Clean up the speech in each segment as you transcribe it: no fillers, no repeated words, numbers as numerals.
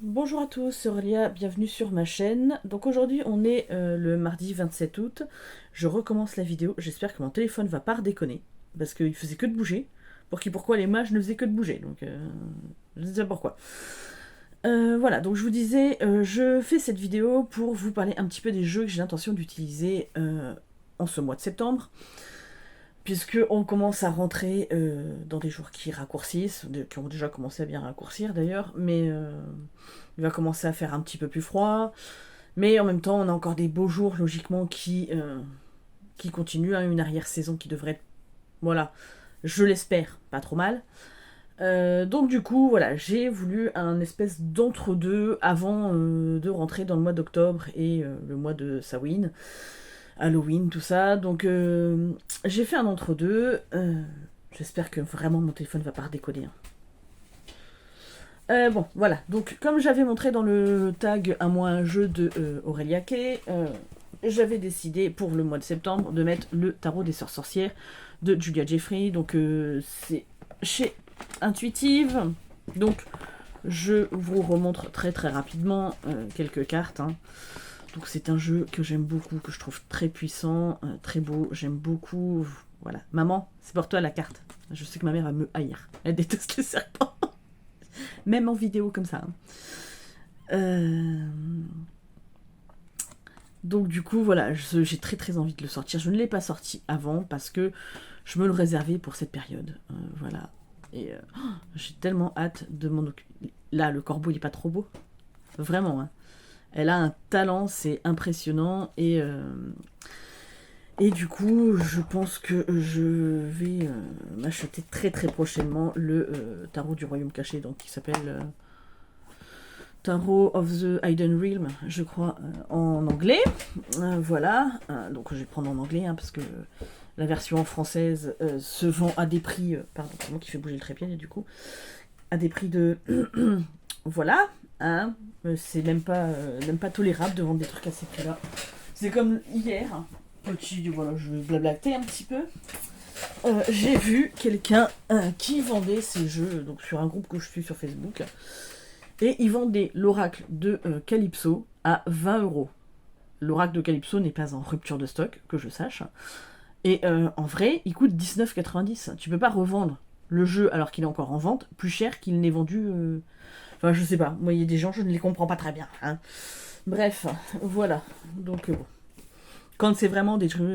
Bonjour à tous, c'est Aurélia, bienvenue sur ma chaîne. Donc aujourd'hui on est le mardi 27 août, je recommence la vidéo, j'espère que mon téléphone va pas redéconner, parce qu'il faisait que de bouger. Pourquoi les mages ne faisaient que de bouger, donc je sais pas pourquoi. Voilà, donc je vous disais, je fais cette vidéo pour vous parler un petit peu des jeux que j'ai l'intention d'utiliser en ce mois de septembre, puisque on commence à rentrer dans des jours qui raccourcissent, qui ont déjà commencé à bien raccourcir d'ailleurs, mais il va commencer à faire un petit peu plus froid. Mais en même temps, on a encore des beaux jours, logiquement, qui continuent, hein, une arrière-saison qui devrait être, voilà, je l'espère, pas trop mal. Donc du coup, voilà, j'ai voulu un espèce d'entre-deux avant de rentrer dans le mois d'octobre et le mois de Samhain, Halloween, tout ça. Donc j'ai fait un entre-deux. J'espère que vraiment mon téléphone va pas redécoder, hein. Bon, voilà. Donc, comme j'avais montré dans le tag un mois un jeu de Aurélia Kay, j'avais décidé pour le mois de septembre de mettre le tarot des sœurs sorcières de Julia Jeffrey. Donc, c'est chez Intuitive. Donc, je vous remontre très très rapidement quelques cartes, hein. Donc, c'est un jeu que j'aime beaucoup, que je trouve très puissant, très beau. J'aime beaucoup. Voilà. Maman, c'est pour toi la carte. Je sais que ma mère va me haïr. Elle déteste les serpents. Même en vidéo comme ça, hein. Euh, Donc du coup, voilà, j'ai très très envie de le sortir. Je ne l'ai pas sorti avant parce que je me le réservais pour cette période. Voilà. Et j'ai tellement hâte de m'en occuper. Là, le corbeau, il est pas trop beau. Vraiment, hein. Elle a un talent, c'est impressionnant. Et du coup, je pense que je vais m'acheter très très prochainement le tarot du royaume caché, donc qui s'appelle Tarot of the Hidden Realm, je crois, en anglais. Voilà. Donc je vais prendre en anglais, hein, parce que la version française se vend à des prix. Pardon, c'est moi qui fais bouger le trépied, du coup. À des prix de. Voilà. Hein, c'est même pas tolérable de vendre des trucs à ces prix-là. C'est comme hier. Voilà, je vais blablater un petit peu. J'ai vu quelqu'un qui vendait ces jeux donc sur un groupe que je suis sur Facebook. Et ils vendaient l'oracle de Calypso à 20 €. L'oracle de Calypso n'est pas en rupture de stock, que je sache. Et en vrai, il coûte 19,90. Tu peux pas revendre le jeu alors qu'il est encore en vente plus cher qu'il n'est vendu. Enfin, je sais pas. Moi, il y a des gens, je ne les comprends pas très bien, hein. Bref, voilà. Donc, bon. Quand c'est vraiment des trucs.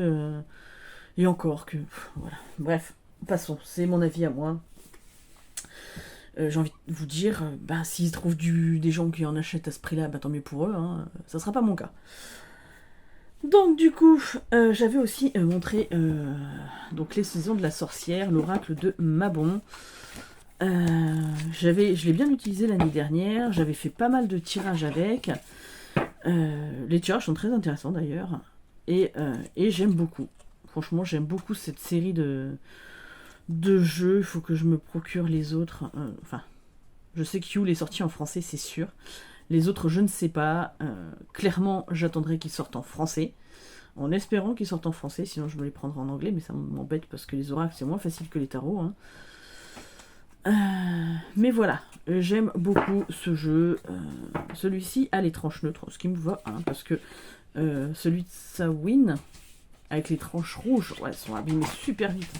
Et encore que. Voilà. Bref, passons. C'est mon avis à moi. J'ai envie de vous dire, bah, s'ils trouvent des gens qui en achètent à ce prix-là, bah, tant mieux pour eux, hein. Ça sera pas mon cas. Donc du coup, j'avais aussi montré donc les saisons de la sorcière, l'oracle de Mabon. Je l'ai bien utilisé l'année dernière, j'avais fait pas mal de tirages avec. Les tirages sont très intéressants d'ailleurs. Et j'aime beaucoup. Franchement, j'aime beaucoup cette série de jeux. Il faut que je me procure les autres. Enfin, je sais que You est sorti en français, c'est sûr. Les autres, je ne sais pas. Clairement, j'attendrai qu'ils sortent en français. En espérant qu'ils sortent en français, sinon je me les prendrai en anglais, mais ça m'embête parce que les oracles, c'est moins facile que les tarots, hein. Mais voilà, j'aime beaucoup ce jeu. Celui-ci a les tranches neutres, ce qui me va, hein, parce que celui de Samhain, avec les tranches rouges, ouais, elles sont abîmées super vite.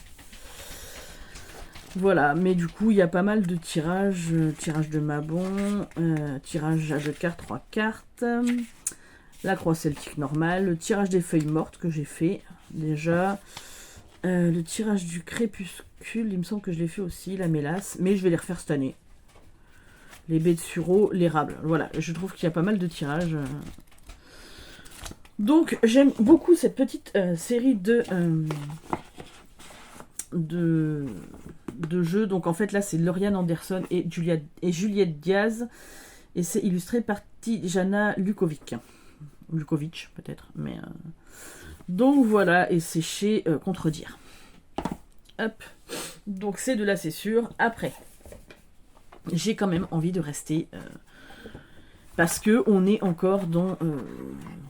Voilà, mais du coup, il y a pas mal de tirages. Tirage de Mabon, tirage à 2 cartes, 3 cartes. La croix celtique normale, le tirage des feuilles mortes que j'ai fait déjà. Le tirage du crépuscule, il me semble que je l'ai fait aussi, la mélasse, mais je vais les refaire cette année. Les baies de sureau, l'érable. Voilà, je trouve qu'il y a pas mal de tirages. Donc j'aime beaucoup cette petite série de jeux. Donc en fait là c'est Lauriane Anderson et Juliette Diaz. Et c'est illustré par Tijana Lukovic. Lukovic peut-être, mais... Donc voilà, et c'est chez Contredire. Hop. Donc c'est de là, c'est sûr. Après, j'ai quand même envie de rester parce que on est encore dans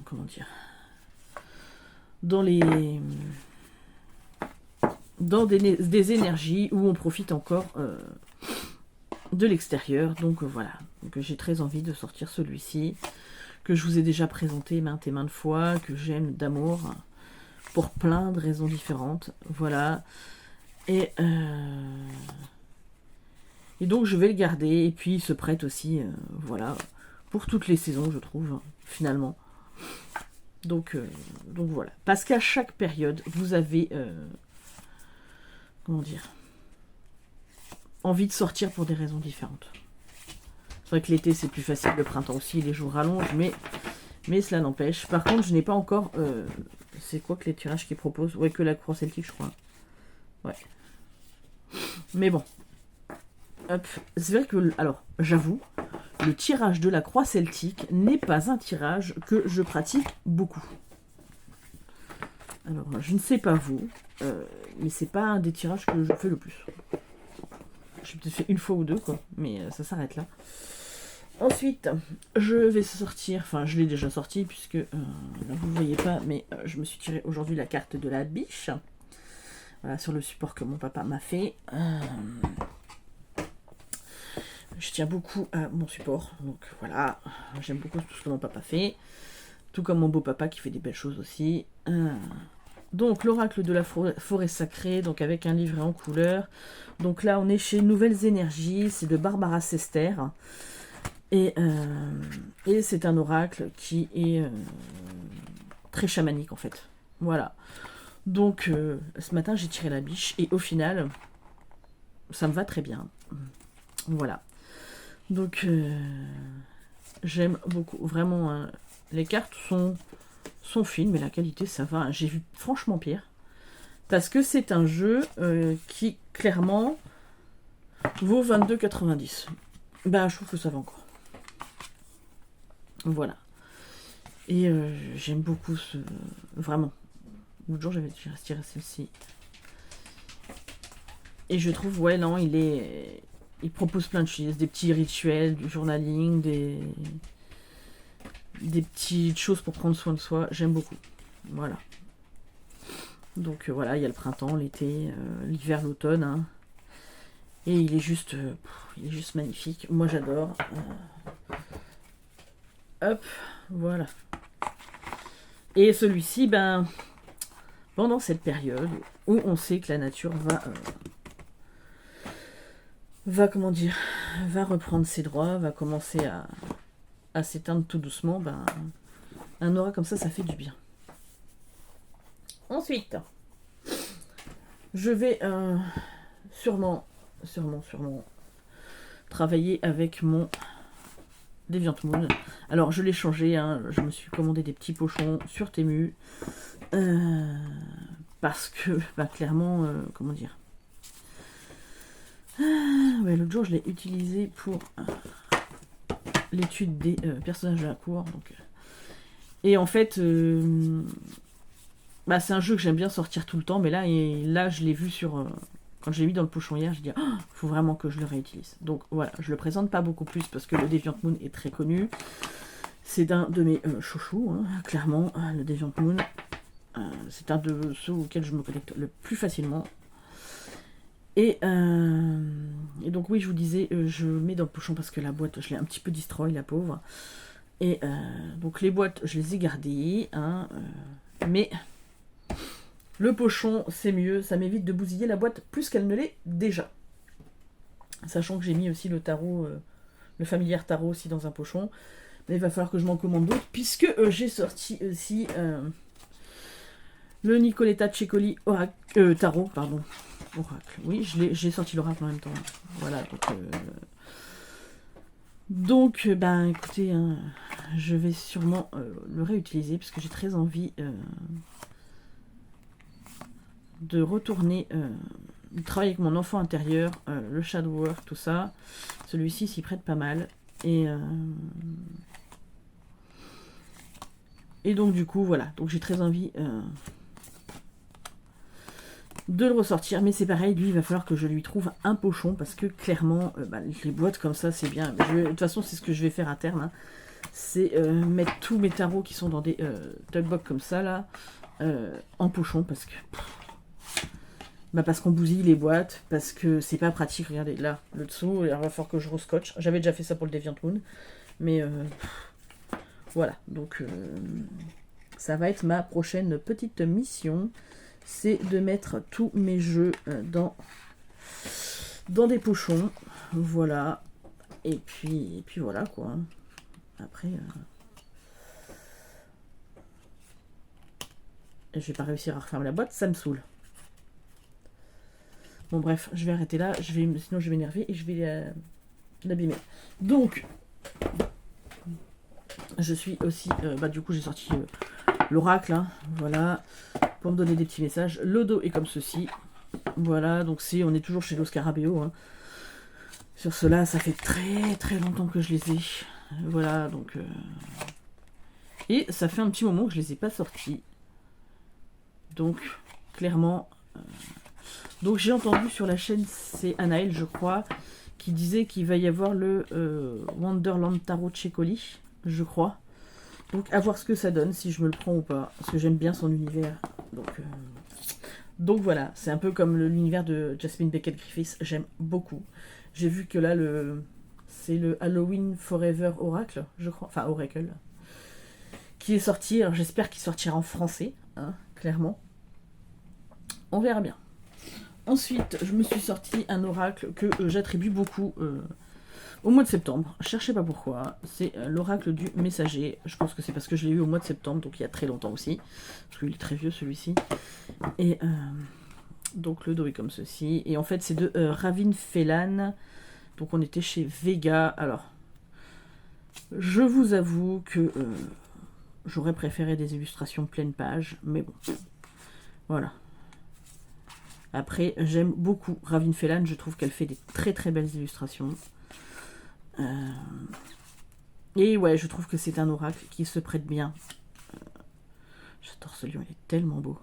comment dire, dans les dans des énergies où on profite encore de l'extérieur. Donc voilà, donc j'ai très envie de sortir celui-ci, que je vous ai déjà présenté maintes et maintes fois, que j'aime d'amour, pour plein de raisons différentes. Voilà. Et donc je vais le garder, et puis il se prête aussi, voilà, pour toutes les saisons, je trouve, finalement. Donc voilà. Parce qu'à chaque période, vous avez, comment dire, envie de sortir pour des raisons différentes. C'est vrai que l'été c'est plus facile, le printemps aussi, les jours rallongent, mais cela n'empêche. Par contre, je n'ai pas encore, c'est quoi que les tirages qu'ils proposent? Ouais, que la croix celtique, je crois. Ouais. Mais bon. Hop. C'est vrai que, alors, j'avoue, le tirage de la croix celtique n'est pas un tirage que je pratique beaucoup. Alors, je ne sais pas vous, mais c'est pas un des tirages que je fais le plus. J'ai peut-être fait une fois ou deux, quoi, mais ça s'arrête là. Ensuite, je vais sortir, enfin je l'ai déjà sorti puisque, là vous ne voyez pas, mais je me suis tiré aujourd'hui la carte de la biche. Voilà, sur le support que mon papa m'a fait. Je tiens beaucoup à mon support, donc voilà, j'aime beaucoup tout ce que mon papa fait. Tout comme mon beau papa qui fait des belles choses aussi. Donc l'oracle de la forêt sacrée, donc avec un livret en couleur. Donc là on est chez Nouvelles Énergies, c'est de Barbara Sester. Et c'est un oracle qui est très chamanique en fait. Voilà. Donc ce matin j'ai tiré la biche et au final ça me va très bien. Voilà. Donc j'aime beaucoup. Vraiment, hein, les cartes sont fines, mais la qualité ça va. Hein. J'ai vu franchement pire. Parce que c'est un jeu qui clairement vaut 22,90. Ben je trouve que ça va encore. Voilà. Et j'aime beaucoup ce... Vraiment. L'autre jour, j'avais tiré celle-ci. Et je trouve, ouais, non, il propose plein de choses. Des petits rituels, du journaling, des petites choses pour prendre soin de soi. J'aime beaucoup. Voilà. Donc voilà, il y a le printemps, l'été, l'hiver, l'automne. Hein. Et il est juste magnifique. Moi, j'adore. Hop, voilà. Et celui-ci, ben, pendant cette période où on sait que la nature comment dire, va reprendre ses droits, va commencer à s'éteindre tout doucement, ben, un aura comme ça fait du bien. Ensuite, je vais sûrement travailler avec mon DeviantMoon. Alors je l'ai changé, hein, je me suis commandé des petits pochons sur Temu. Parce que, bah, clairement, comment dire. Ouais, l'autre jour je l'ai utilisé pour l'étude des personnages de la cour. Donc, et en fait, bah, c'est un jeu que j'aime bien sortir tout le temps, mais là je l'ai vu sur... quand je l'ai mis dans le pochon hier, j'ai dit faut vraiment que je le réutilise. Donc voilà, je le présente pas beaucoup plus parce que le DeviantMoon est très connu. C'est un de mes chouchous, hein, clairement, le DeviantMoon. C'est un de ceux auxquels je me connecte le plus facilement. Et donc oui, je vous disais, je le mets dans le pochon parce que la boîte, je l'ai un petit peu destroy, la pauvre. Et donc les boîtes, je les ai gardées, hein, mais... Le pochon, c'est mieux, ça m'évite de bousiller la boîte plus qu'elle ne l'est déjà. Sachant que j'ai mis aussi le tarot, le familière tarot aussi dans un pochon. Mais il va falloir que je m'en commande d'autres, puisque j'ai sorti aussi le Nicoletta Cecoli tarot, pardon. Oracle. Oui, j'ai sorti l'oracle en même temps. Voilà, donc ben écoutez, hein, je vais sûrement le réutiliser, parce que j'ai très envie... de retourner travailler avec mon enfant intérieur, le shadow work, tout ça. Celui-ci s'y prête pas mal. Et donc du coup, voilà. Donc j'ai très envie de le ressortir. Mais c'est pareil, lui, il va falloir que je lui trouve un pochon. Parce que clairement, bah, les boîtes comme ça, c'est bien. De toute façon, c'est ce que je vais faire à terme. Hein. C'est mettre tous mes tarots qui sont dans des tugbox comme ça, là, en pochon. Parce que... Bah parce qu'on bousille les boîtes, parce que c'est pas pratique. Regardez, là, le dessous, il va falloir que je rescotche. J'avais déjà fait ça pour le Deviant Moon. Mais voilà, donc ça va être ma prochaine petite mission. C'est de mettre tous mes jeux dans des pochons. Voilà. Et puis voilà quoi. Après... je vais pas réussir à refermer la boîte, ça me saoule. Bon bref, je vais arrêter là, sinon je vais m'énerver et je vais l'abîmer. Donc, je suis aussi... du coup j'ai sorti l'oracle, hein, voilà, pour me donner des petits messages. Le dos est comme ceci. Voilà, donc on est toujours chez los Scarabeo. Hein. Sur cela, ça fait très très longtemps que je les ai. Voilà, donc... Et ça fait un petit moment que je les ai pas sortis. Donc, clairement... Donc j'ai entendu sur la chaîne, c'est Anaël je crois, qui disait qu'il va y avoir le Wonderland Tarot Cecoli, je crois. Donc à voir ce que ça donne, si je me le prends ou pas, parce que j'aime bien son univers. Donc voilà, c'est un peu comme l'univers de Jasmine Beckett Griffiths, j'aime beaucoup. J'ai vu que là, c'est le Halloween Forever Oracle, je crois, enfin Oracle, qui est sorti. Alors j'espère qu'il sortira en français, hein, clairement. On verra bien. Ensuite, je me suis sorti un oracle que j'attribue beaucoup au mois de septembre. Cherchez pas pourquoi. C'est l'oracle du messager. Je pense que c'est parce que je l'ai eu au mois de septembre, donc il y a très longtemps aussi. Parce qu'il est très vieux celui-ci. Et donc le dos est comme ceci. Et en fait, c'est de Ravin Phelan. Donc on était chez Vega. Alors, je vous avoue que j'aurais préféré des illustrations pleine page. Mais bon, voilà. Après, j'aime beaucoup Ravin Phelan, je trouve qu'elle fait des très très belles illustrations. Et ouais, je trouve que c'est un oracle qui se prête bien. J'adore ce lion, il est tellement beau.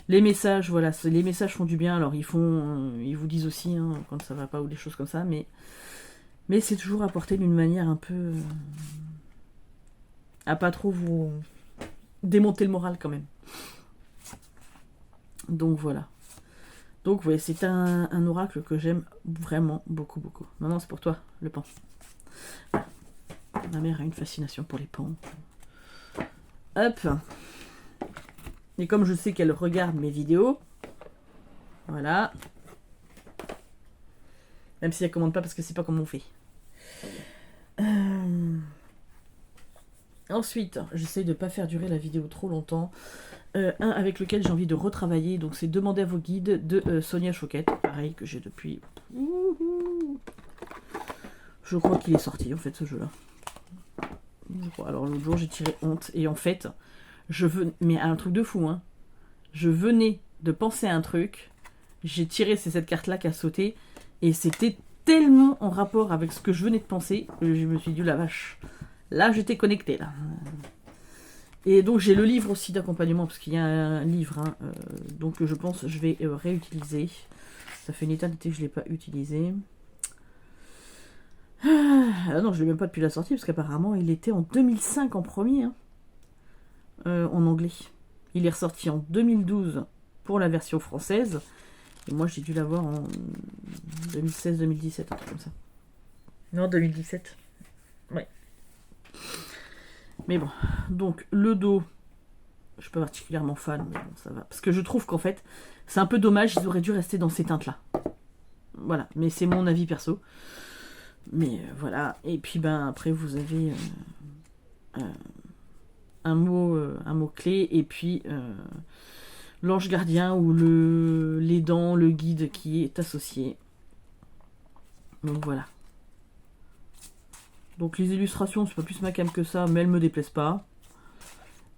Les messages, voilà, les messages font du bien, alors ils vous disent aussi hein, quand ça va pas ou des choses comme ça, mais c'est toujours apporté d'une manière un peu... à pas trop vous démonter le moral quand même. Donc voilà. Donc ouais, c'est un oracle que j'aime vraiment beaucoup, beaucoup. Maman, c'est pour toi, le pan. Voilà. Ma mère a une fascination pour les pans. Hop. Et comme je sais qu'elle regarde mes vidéos, voilà. Même si elle commande pas parce que c'est pas comme on fait. Ensuite, j'essaie de ne pas faire durer la vidéo trop longtemps. Un avec lequel j'ai envie de retravailler, donc c'est Demander à vos guides de Sonia Choquette, pareil que j'ai depuis... Je crois qu'il est sorti en fait ce jeu-là. Alors l'autre jour j'ai tiré honte et en fait, mais un truc de fou, hein. Je venais de penser à un truc, j'ai tiré, c'est cette carte-là qui a sauté et c'était tellement en rapport avec ce que je venais de penser que je me suis dit la vache. Là j'étais connectée là. Et donc j'ai le livre aussi d'accompagnement, parce qu'il y a un livre, hein, donc je pense que je vais réutiliser. Ça fait une éternité que je ne l'ai pas utilisé. Ah non, je ne l'ai même pas depuis la sortie, parce qu'apparemment il était en 2005 en premier, hein, en anglais. Il est ressorti en 2012 pour la version française, et moi j'ai dû l'avoir en 2016-2017, un truc comme ça. Non, 2017. Ouais. Mais bon, donc le dos, je suis pas particulièrement fan, mais bon, ça va. Parce que je trouve qu'en fait, c'est un peu dommage, ils auraient dû rester dans ces teintes-là. Voilà, mais c'est mon avis perso. Mais voilà, et puis ben après vous avez un mot-clé, et puis l'ange gardien ou l'aidant, le guide qui est associé. Donc voilà. Donc les illustrations, c'est pas plus ma cam que ça, mais elles me déplaisent pas.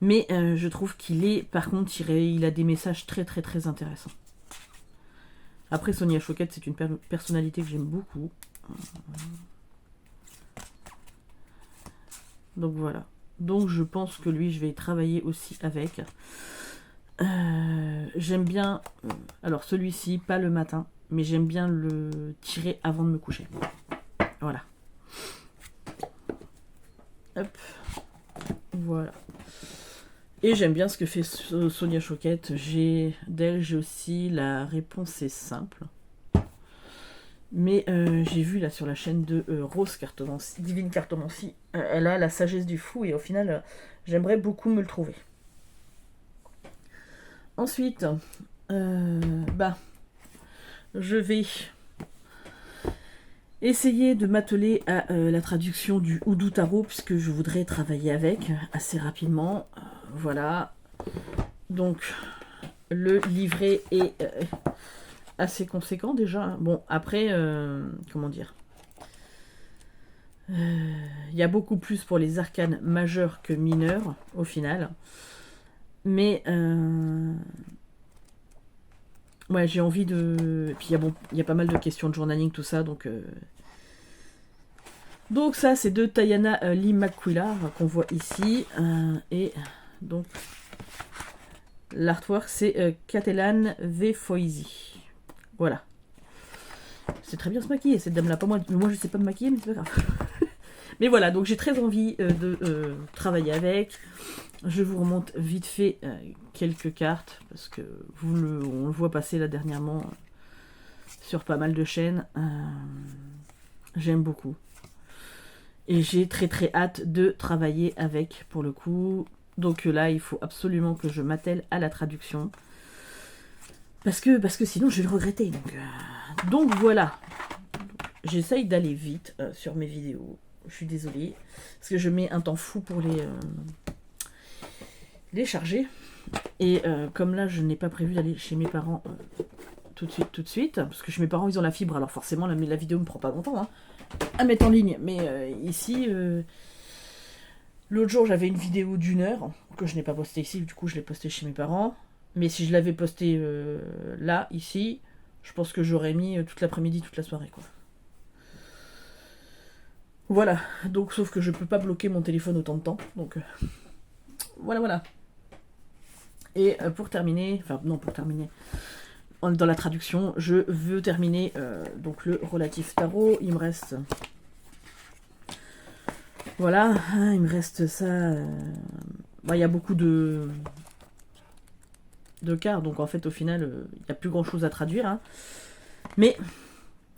Mais je trouve qu'il est, par contre, il a des messages très très très intéressants. Après, Sonia Choquette, c'est une personnalité que j'aime beaucoup. Donc voilà. Donc je pense que lui, je vais travailler aussi avec. J'aime bien... alors celui-ci, pas le matin, mais j'aime bien le tirer avant de me coucher. Voilà. Hop. Voilà. Et j'aime bien ce que fait Sonia Choquette. D'elle, j'ai aussi La réponse est simple. Mais j'ai vu là sur la chaîne de Rose Cartomancie, Divine Cartomancie, elle a La sagesse du fou et au final, j'aimerais beaucoup me le trouver. Ensuite, je vais essayer de m'atteler à la traduction du Houdou Tarot puisque je voudrais travailler avec assez rapidement. Voilà. Donc, le livret est assez conséquent déjà. Bon, après, comment dire, il y a beaucoup plus pour les arcanes majeurs que mineurs au final. Mais ouais, j'ai envie de... Et puis il y a pas mal de questions de journaling, tout ça, donc ça, c'est de Tayana Lee McQuillar qu'on voit ici. Et donc, l'artwork, c'est Catalan V. Foisy. Voilà. C'est très bien se maquiller, cette dame-là. Pas moi, moi, je sais pas me maquiller, mais c'est pas grave. Mais voilà, donc j'ai très envie de travailler avec. Je vous remonte vite fait quelques cartes, parce que on le voit passer là dernièrement sur pas mal de chaînes. J'aime beaucoup. Et j'ai très très hâte de travailler avec, pour le coup. Donc là, il faut absolument que je m'attelle à la traduction. Parce que sinon, je vais le regretter. Donc voilà. J'essaye d'aller vite sur mes vidéos. Je suis désolée. Parce que je mets un temps fou pour les charger. Et comme là, je n'ai pas prévu d'aller chez mes parents tout de suite. Parce que chez mes parents, ils ont la fibre. Alors forcément, la vidéo me prend pas longtemps à mettre en ligne. Mais ici, l'autre jour, j'avais une vidéo d'1 heure que je n'ai pas postée ici. Du coup, je l'ai postée chez mes parents. Mais si je l'avais postée là, ici, je pense que j'aurais mis toute l'après-midi, toute la soirée, quoi. Voilà, donc sauf que je peux pas bloquer mon téléphone autant de temps, donc voilà. Et pour terminer, dans la traduction, je veux terminer donc le relatif tarot. Il me reste, voilà, il me reste ça. Il y a beaucoup de cartes, donc en fait au final, il n'y a plus grand chose à traduire, hein. Mais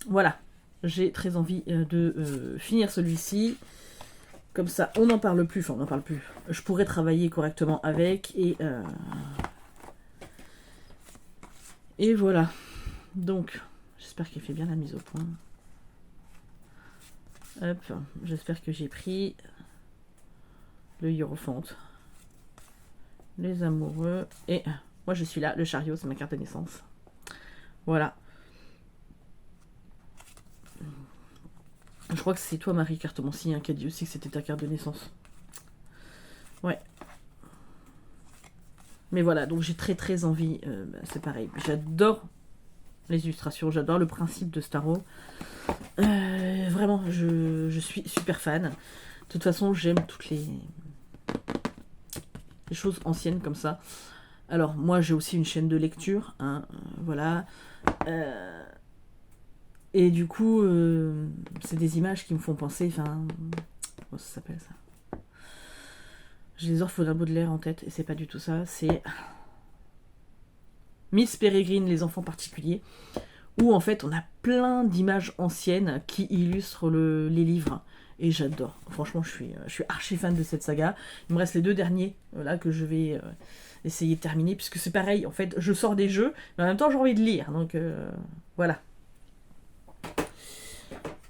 voilà. J'ai très envie de finir celui-ci. Comme ça, on n'en parle plus. Enfin, on n'en parle plus. Je pourrais travailler correctement avec. Et voilà. Donc, j'espère qu'elle fait bien la mise au point. Hop. J'espère que j'ai pris le Hiérophant. Les amoureux. Et moi, je suis là. Le chariot, c'est ma carte de naissance. Voilà. Je crois que c'est toi, Marie Cartomancie, qui a dit aussi que c'était ta carte de naissance. Ouais. Mais voilà, donc j'ai très très envie. C'est pareil. J'adore les illustrations, j'adore le principe de Starro. Vraiment, je suis super fan. De toute façon, j'aime toutes les choses anciennes comme ça. Alors, moi, j'ai aussi une chaîne de lecture. Voilà. Et du coup, c'est des images qui me font penser, comment ça s'appelle ça? J'ai les orphelins Baudelaire en tête, et c'est pas du tout ça, c'est Miss Peregrine, les enfants particuliers, où en fait on a plein d'images anciennes qui illustrent les livres, et j'adore. Franchement, je suis archi fan de cette saga. Il me reste les 2 derniers, là, que je vais essayer de terminer, puisque c'est pareil, en fait, je sors des jeux, mais en même temps j'ai envie de lire, donc voilà.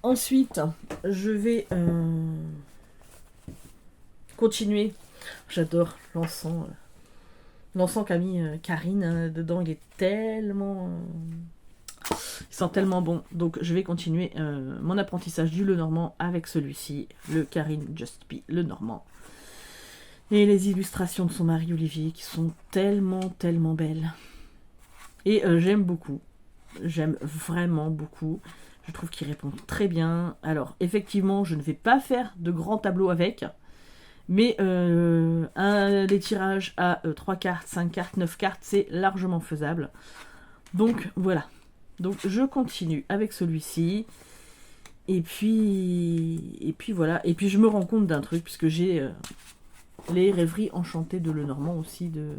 Ensuite, je vais continuer. J'adore l'encens. L'encens qu'a mis Karine dedans, il est tellement... il sent tellement bon. Donc je vais continuer mon apprentissage du Lenormand avec celui-ci, le Karine Just Be Lenormand. Et les illustrations de son mari Olivier qui sont tellement, tellement belles. Et j'aime beaucoup. J'aime vraiment beaucoup. Je trouve qu'il répond très bien. Alors, effectivement, je ne vais pas faire de grands tableaux avec. Mais des tirages à 3 cartes, 5 cartes, 9 cartes, c'est largement faisable. Donc, voilà. Donc, je continue avec celui-ci. Et puis voilà. Et puis, je me rends compte d'un truc, puisque j'ai les rêveries enchantées de Lenormand aussi, de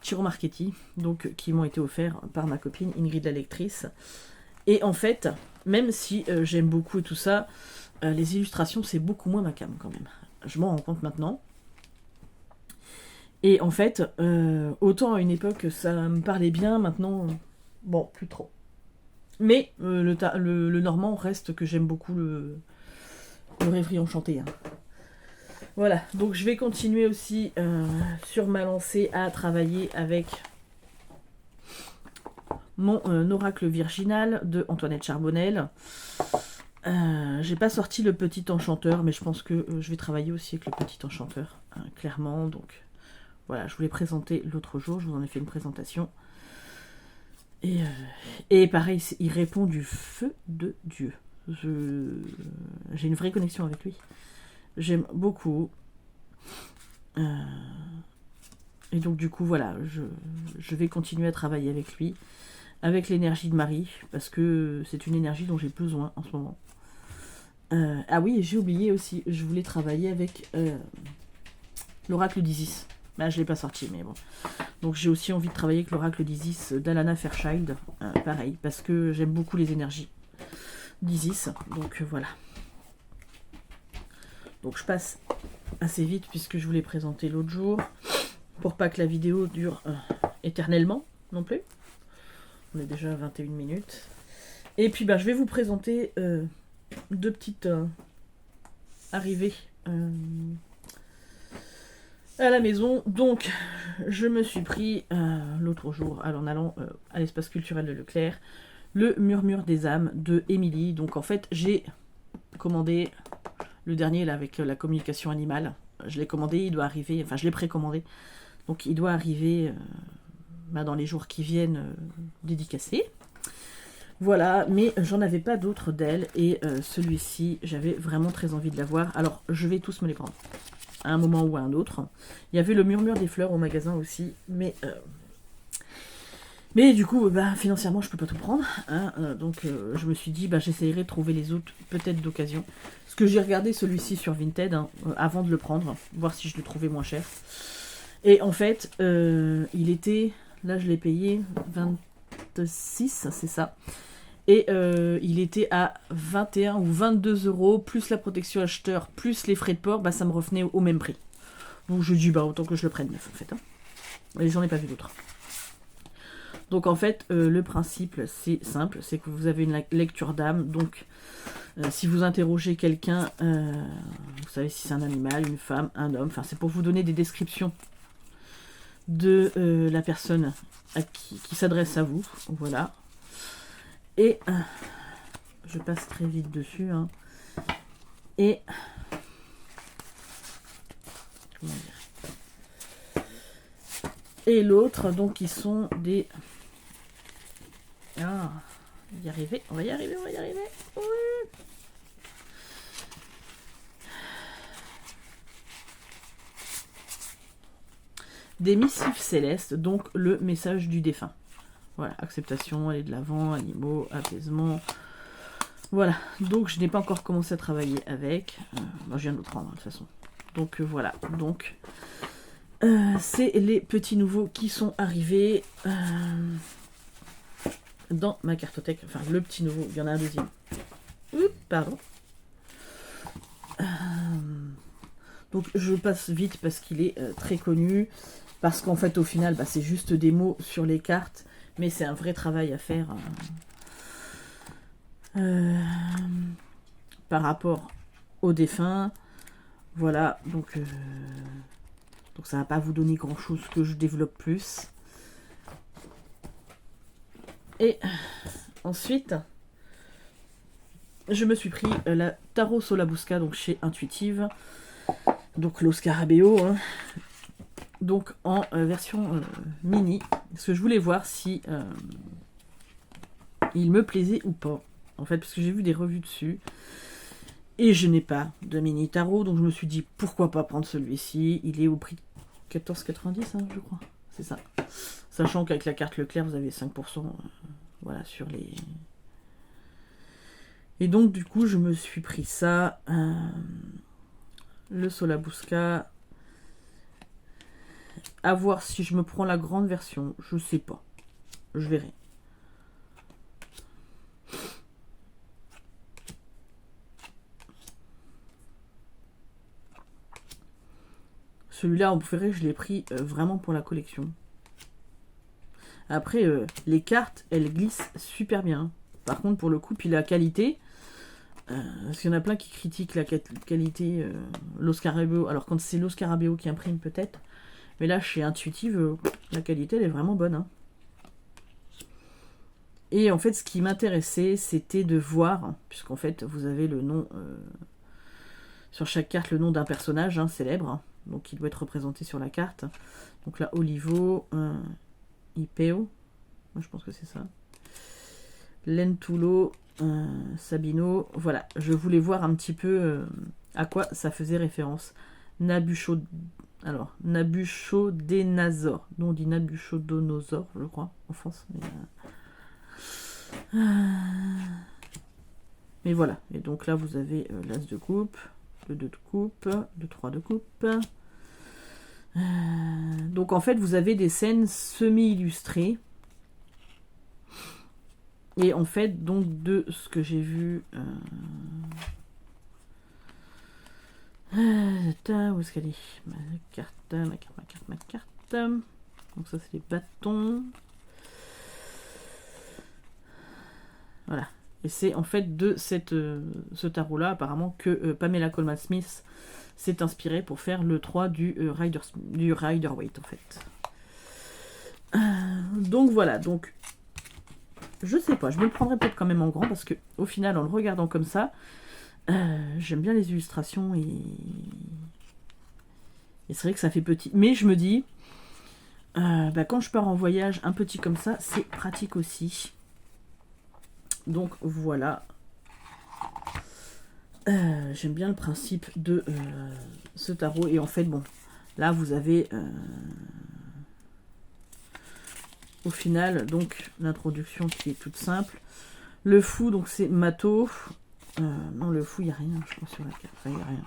Ciro Marchetti, donc qui m'ont été offerts par ma copine Ingrid la lectrice. Et en fait, même si j'aime beaucoup et tout ça, les illustrations c'est beaucoup moins ma came quand même. Je m'en rends compte maintenant. Et en fait, autant à une époque ça me parlait bien, maintenant, bon, plus trop. Mais le normand reste que j'aime beaucoup le rêverie enchantée. Hein. Voilà, donc je vais continuer aussi sur ma lancée à travailler avec mon oracle virginal de Antoinette Charbonnel. J'ai pas sorti le petit enchanteur, mais je pense que je vais travailler aussi avec le petit enchanteur, hein, clairement. Donc voilà, je vous l'ai présenté l'autre jour, je vous en ai fait une présentation. Et pareil, il répond du feu de Dieu. J'ai une vraie connexion avec lui. J'aime beaucoup. Et donc du coup, voilà, je vais continuer à travailler avec lui, avec l'énergie de Marie, parce que c'est une énergie dont j'ai besoin en ce moment. Ah oui, j'ai oublié aussi, je voulais travailler avec l'oracle d'Isis. Bah, je ne l'ai pas sorti, mais bon. Donc j'ai aussi envie de travailler avec l'oracle d'Isis d'Alana Fairchild, pareil, parce que j'aime beaucoup les énergies d'Isis. Donc voilà. Donc je passe assez vite puisque je vous l'ai présenté l'autre jour, pour pas que la vidéo dure éternellement non plus. On est déjà à 21 minutes. Et puis bah, je vais vous présenter deux petites arrivées à la maison. Donc je me suis pris l'autre jour en allant à l'espace culturel de Leclerc le Murmure des âmes de Émilie. Donc en fait j'ai commandé le dernier là avec la communication animale. Je l'ai commandé, il doit arriver, enfin je l'ai précommandé, donc il doit arriver dans les jours qui viennent dédicacé. Voilà, mais j'en avais pas d'autres d'elle, et celui-ci, j'avais vraiment très envie de l'avoir. Alors, je vais tous me les prendre, à un moment ou à un autre. Il y avait le Murmure des fleurs au magasin aussi, mais du coup, financièrement, je peux pas tout prendre. Hein, donc, je me suis dit, j'essayerai de trouver les autres, peut-être d'occasion. Parce que j'ai regardé celui-ci sur Vinted, avant de le prendre, voir si je le trouvais moins cher. Et en fait, il était, là je l'ai payé 26, c'est ça. Et il était à 21 ou 22 euros, plus la protection acheteur, plus les frais de port, ça me revenait au même prix. Donc je dis, autant que je le prenne neuf en fait. Hein. Et j'en ai pas vu d'autres. Donc en fait, le principe, c'est simple, c'est que vous avez une lecture d'âme. Donc si vous interrogez quelqu'un, vous savez si c'est un animal, une femme, un homme, enfin c'est pour vous donner des descriptions de la personne qui s'adresse à vous. Voilà. Et je passe très vite dessus. Hein. Et comment dire, et l'autre, donc, ils sont des... Ah, on va y arriver, on va y arriver, on va y arriver. Oui. Des missives célestes, donc le message du défunt. Voilà, acceptation, aller de l'avant, animaux, apaisement. Voilà, donc je n'ai pas encore commencé à travailler avec. Je viens de le prendre de toute façon. Donc voilà, donc c'est les petits nouveaux qui sont arrivés dans ma cartothèque. Enfin, le petit nouveau, il y en a un deuxième. Oups, pardon. Donc je passe vite parce qu'il est très connu. Parce qu'en fait, au final, c'est juste des mots sur les cartes. Mais c'est un vrai travail à faire par rapport aux défunts. Voilà, donc ça va pas vous donner grand chose que je développe plus. Et ensuite, je me suis pris la Tarot Solabusca, donc chez Intuitive, donc l'O Scarabeo, hein, donc en version mini, parce que je voulais voir si il me plaisait ou pas, en fait, parce que j'ai vu des revues dessus, et je n'ai pas de mini tarot, donc je me suis dit, pourquoi pas prendre celui-ci, il est au prix de 14,90, hein, je crois, c'est ça. Sachant qu'avec la carte Leclerc, vous avez 5% voilà, sur les... Et donc, du coup, je me suis pris ça. le Solabusca. À voir si je me prends la grande version. Je sais pas. Je verrai. Celui-là, en préféré, je l'ai pris vraiment pour la collection. Après, les cartes, elles glissent super bien. Par contre, pour le coup, puis la qualité... parce qu'il y en a plein qui critiquent la qualité l'Oscarabeo. Alors quand c'est l'Oscarabeo qui imprime peut-être. Mais là, chez Intuitive, la qualité, elle est vraiment bonne. Hein. Et en fait, ce qui m'intéressait, c'était de voir, puisqu'en fait, vous avez le nom... sur chaque carte, le nom d'un personnage célèbre. Donc, il doit être représenté sur la carte. Donc là, Olivo, Ipeo. Moi, je pense que c'est ça. Lentulo, Sabino. Voilà, je voulais voir un petit peu à quoi ça faisait référence. Nabuchodonosor. Non, on dit Nabuchodonosor, je crois, en France. Mais voilà. Et donc là, vous avez l'As de coupe, le 2 de coupe, le 3 de coupe. Donc en fait, vous avez des scènes semi-illustrées. Et en fait, donc de ce que j'ai vu... où est-ce qu'elle est? Ma carte. Donc ça, c'est les bâtons. Voilà. Et c'est en fait de ce tarot-là, apparemment, que Pamela Colman Smith s'est inspirée pour faire le 3 du Rider-Waite, en fait. Donc voilà, donc... Je sais pas, je me le prendrais peut-être quand même en grand, parce que au final, en le regardant comme ça, j'aime bien les illustrations, et c'est vrai que ça fait petit. Mais je me dis, quand je pars en voyage, un petit comme ça, c'est pratique aussi. Donc voilà. J'aime bien le principe de ce tarot. Et en fait, bon, là vous avez au final donc l'introduction qui est toute simple. Le fou, donc c'est Mato. Non, le fou, il n'y a rien, je crois, sur la carte. Enfin, il n'y a rien.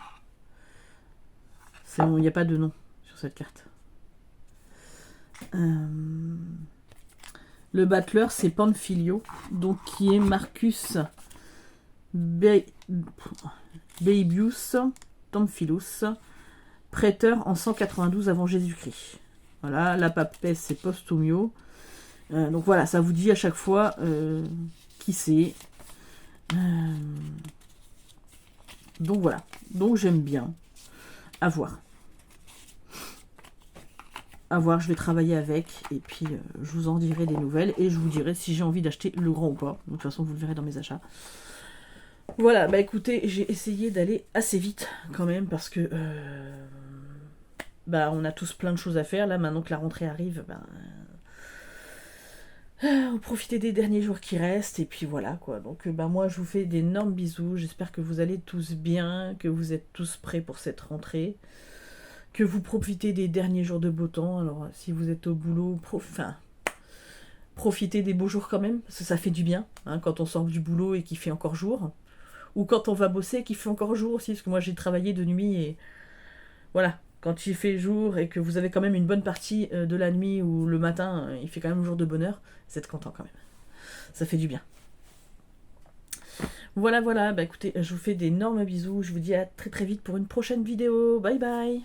C'est bon, il n'y a pas de nom sur cette carte. Le battleur, c'est Panfilio, donc qui est Marcus Baebius Tamphilus, prêteur en 192 avant Jésus-Christ. Voilà, la papesse, c'est Postumio. Donc voilà, ça vous dit à chaque fois qui c'est. Donc voilà, donc j'aime bien. À voir. À voir, je vais travailler avec et puis je vous en dirai des nouvelles et je vous dirai si j'ai envie d'acheter le grand ou pas. De toute façon, vous le verrez dans mes achats. Voilà, bah écoutez, j'ai essayé d'aller assez vite quand même parce que on a tous plein de choses à faire. Là, maintenant que la rentrée arrive, on profiter des derniers jours qui restent et puis voilà quoi. Donc moi, je vous fais d'énormes bisous. J'espère que vous allez tous bien, que vous êtes tous prêts pour cette rentrée. Que vous profitez des derniers jours de beau temps. Alors, si vous êtes au boulot, profitez des beaux jours quand même, parce que ça fait du bien, quand on sort du boulot et qu'il fait encore jour. Ou quand on va bosser et qu'il fait encore jour aussi, parce que moi j'ai travaillé de nuit et voilà, quand il fait jour et que vous avez quand même une bonne partie de la nuit ou le matin, il fait quand même jour de bonheur, vous êtes content quand même. Ça fait du bien. Voilà, écoutez, je vous fais d'énormes bisous, je vous dis à très très vite pour une prochaine vidéo. Bye bye.